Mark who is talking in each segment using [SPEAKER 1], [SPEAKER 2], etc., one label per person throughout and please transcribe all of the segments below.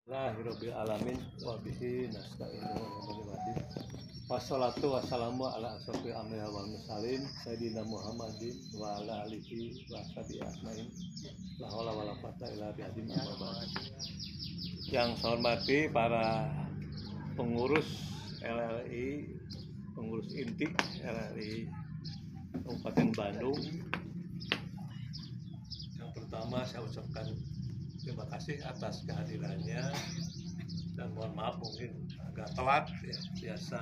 [SPEAKER 1] Alhamdulillahirabbil alamin wa bihi nasta'inu wassalatu wassalamu ala asrofil anbiya'i wal mursalin sayyidina Muhammadin wa ala alihi wa sahbihi ajmain. La haula wala quwwata illa billah. Yang saya hormati para pengurus LLI, pengurus inti LLI Kabupaten Bandung. Yang pertama saya ucapkan terima kasih atas kehadirannya dan mohon maaf mungkin agak telat ya, biasa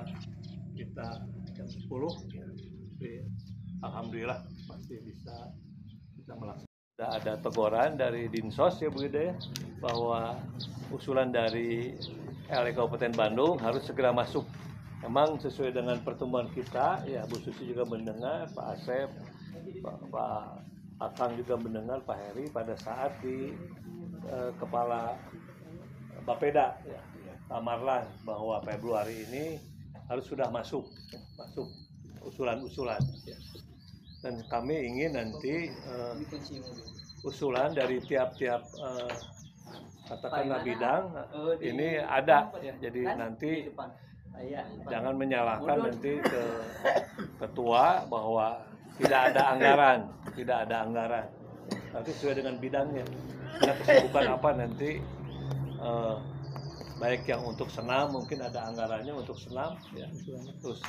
[SPEAKER 1] kita jam 10 ya. Tapi alhamdulillah pasti bisa kita melaksanakan. Ada teguran dari Dinsos ya Bu Ida ya, bahwa usulan dari LLI Kabupaten Bandung harus segera masuk. Memang sesuai dengan pertemuan kita ya, Bu Susi juga mendengar, Pak Asep, Pak Akang juga mendengar, Pak Heri pada saat di Kepala Bapeda ya, Pak Marlan, bahwa Februari ini harus sudah masuk usulan-usulan ya. Dan kami ingin nanti usulan dari tiap-tiap katakanlah bidang ini ada ya, jadi nanti jangan menyalahkan nanti ke ketua bahwa tidak ada anggaran, tapi sesuai dengan bidangnya. Karena kesibukan apa nanti baik yang untuk senam mungkin ada anggarannya untuk senam ya. Terus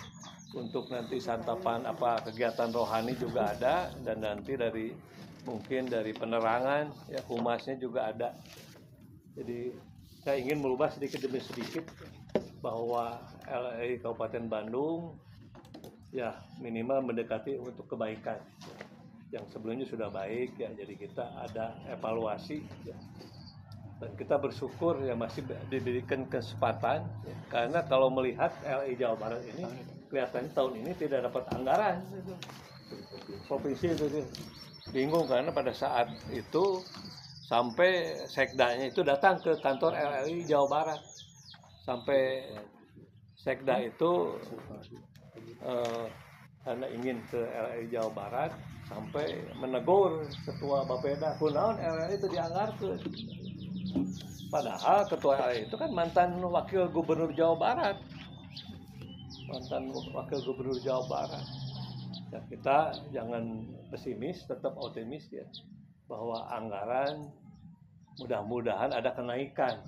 [SPEAKER 1] untuk nanti santapan apa kegiatan rohani juga ada, dan nanti mungkin dari penerangan ya, humasnya juga ada. Jadi saya ingin merubah sedikit demi sedikit bahwa LLI Kabupaten Bandung ya minimal mendekati untuk kebaikan. Yang sebelumnya sudah baik ya, jadi kita ada evaluasi ya. Dan kita bersyukur ya masih diberikan kesempatan ya. Karena kalau melihat LLI Jawa Barat ini kelihatannya tahun ini tidak dapat anggaran gitu. Provinsi itu bingung karena pada saat itu sampai sekdanya itu datang ke kantor LLI Jawa Barat, sampai sekda itu karena ingin ke LLI Jawa Barat sampai menegur ketua Bapeda, kunaon LLI itu dianggarkeun. Padahal ketua LLI itu kan mantan wakil gubernur Jawa Barat. Ya, kita jangan pesimis, tetap optimis ya, bahwa anggaran mudah-mudahan ada kenaikan.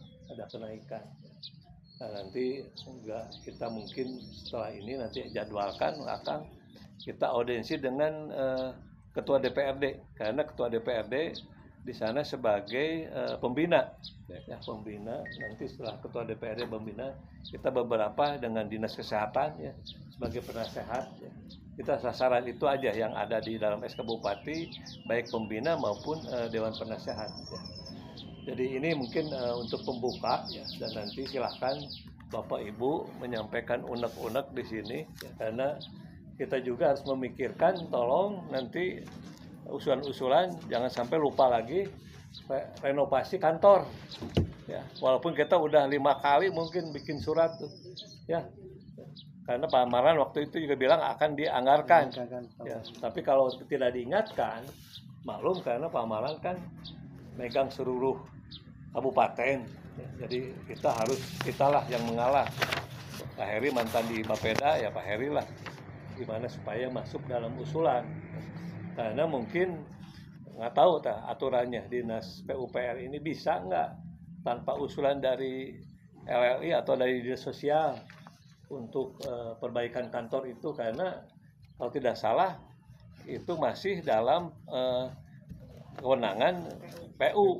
[SPEAKER 1] Nah, nanti enggak, kita mungkin setelah ini nanti jadwalkan akan kita audiensi dengan ketua DPRD, karena ketua DPRD di sana sebagai pembina ya, pembina. Nanti setelah ketua DPRD pembina, kita beberapa dengan dinas kesehatan ya sebagai penasehat ya. Kita sasaran itu aja yang ada di dalam SK Bupati, baik pembina maupun dewan penasehat ya. Jadi ini mungkin untuk pembuka ya, dan nanti silahkan Bapak Ibu menyampaikan unek-unek di sini ya, karena kita juga harus memikirkan, tolong nanti usulan-usulan jangan sampai lupa lagi renovasi kantor ya, walaupun kita udah 5 kali mungkin bikin surat tuh ya, karena Pak Marlan waktu itu juga bilang akan dianggarkan ya, tapi kalau tidak diingatkan maklum, karena Pak Marlan kan megang seluruh kabupaten ya, jadi kitalah yang mengalah. Pak Heri mantan di Bapeda ya, Pak Heri lah gimana supaya masuk dalam usulan, karena mungkin nggak tahu aturannya dinas PUPR ini bisa nggak tanpa usulan dari LLI atau dari dinas sosial untuk perbaikan kantor itu, karena kalau tidak salah itu masih dalam kewenangan PU,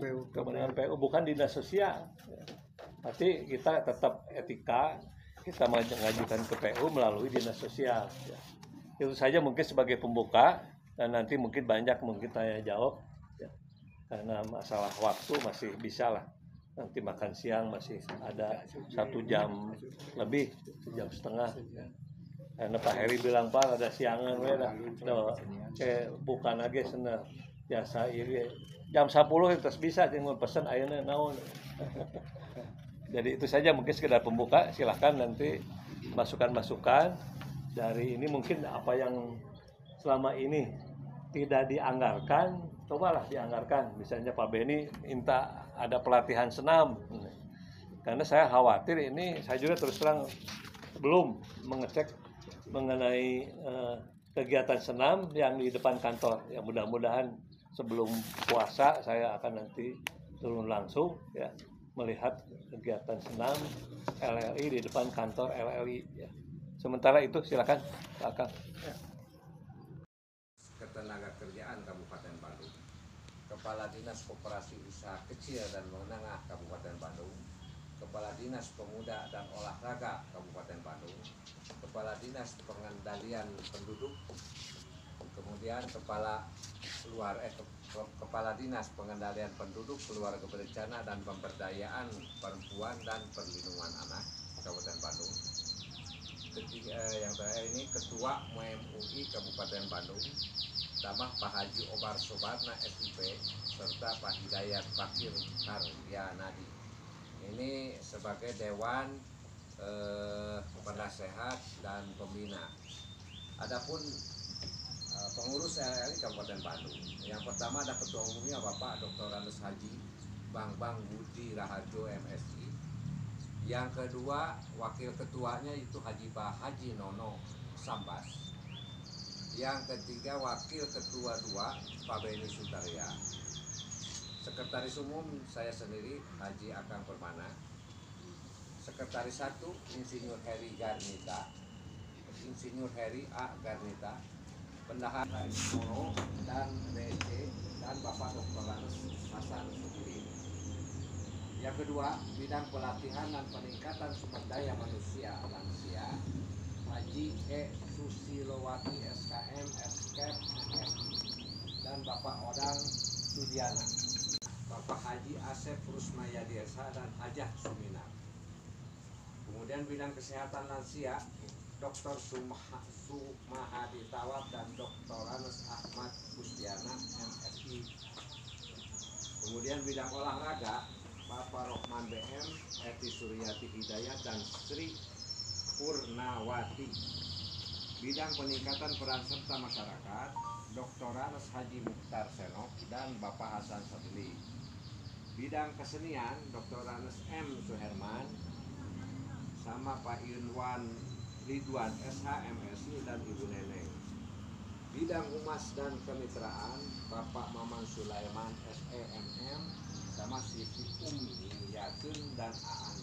[SPEAKER 1] bukan dinas sosial. Tapi kita tetap etika, kita mengajukan ke PU melalui dinas sosial ya. Itu saja mungkin sebagai pembuka, dan nanti mungkin banyak tanya jawab ya. Karena masalah waktu masih bisa lah, nanti makan siang masih ada 1 jam lebih, 1,5 jam karena Pak Heri bilang Pak ada siangan bukan lagi sana biasa ini jam 10 terus bisa tinggal pesan ayeuna naon. Jadi itu saja mungkin sekedar pembuka, silahkan nanti masukan-masukan dari ini, mungkin apa yang selama ini tidak dianggarkan, cobalah dianggarkan. Misalnya Pak Beni minta ada pelatihan senam, Karena saya khawatir ini, saya juga terus terang belum mengecek mengenai kegiatan senam yang di depan kantor. Ya mudah-mudahan sebelum puasa saya akan nanti turun langsung ya melihat kegiatan senam LLI di depan kantor LLI. Ya. Sementara itu silakan Pak Akang. Ya.
[SPEAKER 2] Ketenagakerjaan Kabupaten Bandung, Kepala Dinas Koperasi Usaha Kecil dan Menengah Kabupaten Bandung, Kepala Dinas Pemuda dan Olahraga Kabupaten Bandung, Kepala Dinas Pengendalian Penduduk, kemudian Kepala Dinas Pengendalian Penduduk, Keluarga Berencana dan Pemberdayaan Perempuan dan Perlindungan Anak Kabupaten Bandung. Yang terakhir ini Ketua MUI Kabupaten Bandung, tambah Pak Haji Obar Sobarna SIP serta Pak Hidayat Fakir Karyanadi. Ini sebagai Dewan Penasehat dan Pembina. Adapun pengurus LLI Kabupaten Bandung, yang pertama ada Ketua Umumnya Bapak Dr. Andes Haji Bang Budi Raharjo MSI. Yang kedua Wakil Ketuanya itu Haji Nono Sambas. Yang ketiga Wakil Ketua 2 Pak Beni Sutaria. Sekretaris Umum saya sendiri Haji Akang Permana. Sekretaris 1 Insinyur Heri Garnita, Insinyur Heri A. Garnita, Bendahara Ismoro dan BC dan Bapak Dr. Hasan Sukiri. Yang kedua, bidang pelatihan dan peningkatan sumber daya manusia lansia Haji E. Susilowati SKM SKEP MSI dan Bapak Odang Sudiana, Bapak Haji Asep Rusmayadi SH dan Hajah Suminar. Kemudian bidang kesehatan lansia Dr. Sumahadi Tawab dan Dr. Anes Ahmad Kustiana MSI. Kemudian bidang olahraga Bapak Rohman BM, Eti Suryati Hidayat dan Sri Purnawati. Bidang peningkatan peran serta masyarakat Dr. Anes Haji Mukhtar Senok dan Bapak Hasan Sadili. Bidang kesenian Dr. Anes M. Suherman sama Pak Irwan Ridwan SH MSI dan Ibu Neneng. Bidang humas dan kemitraan Bapak Maman Sulaiman SEMM sama Siti Umi Yatun dan Aan